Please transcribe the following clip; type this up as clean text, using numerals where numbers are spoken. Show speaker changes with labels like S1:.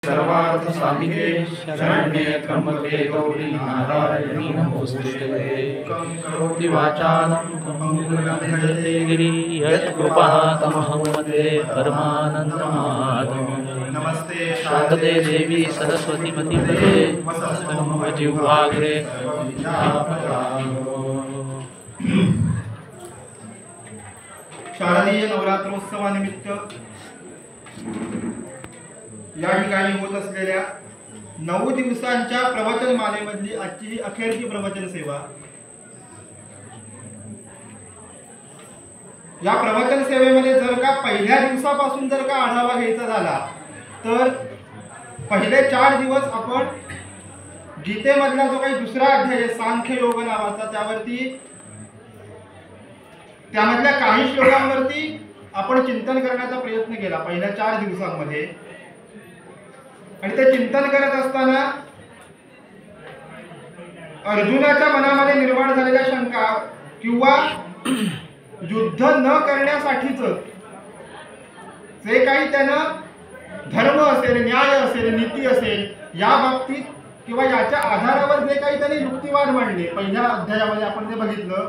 S1: सर्वार्थ साधिके शरण्ये त्र्यंबके गौरी नारायणी नमोस्तुते। करोति वाचालं कमलते गिरि यत्कृपा तमहं वन्दे परमानन्दमाधवम्। नमस्ते शारदे देवी सरस्वती मतिमते वसतं जिह्वाग्रे।
S2: शारदीय नवरात्रोत्सवानिमित्त या ठिकाणी होत असलेल्या 9 दिवसांच्या प्रवचन मालेमधली आजची ही अखेरची प्रवचन सेवा। या प्रवचन सेवेमध्ये जर का पहिल्या दिवसापासून जर का आढावा घ्यायचा झाला तर पहिले 4 दिवस आपण गीतेमधला जो काही दुसरा अध्याय सांख्य योग नावाचा त्यामधल्या काही श्लोकांवरती आपण चिंतन करण्याचा प्रयत्न केला पहिल्या 4 दिवसांमध्ये। आणि ते चिंतन करत असताना अर्जुनाच्या मनामध्ये निर्माण झालेल्या शंका किंवा युद्ध न करण्यासाठीच जे काही त्यानं धर्म असेल, न्याय असेल, नीती असेल या बाबतीत किंवा याच्या आधारावर जे काही त्यांनी युक्तिवाद मांडले पहिल्या अध्यायामध्ये आपण ते बघितलं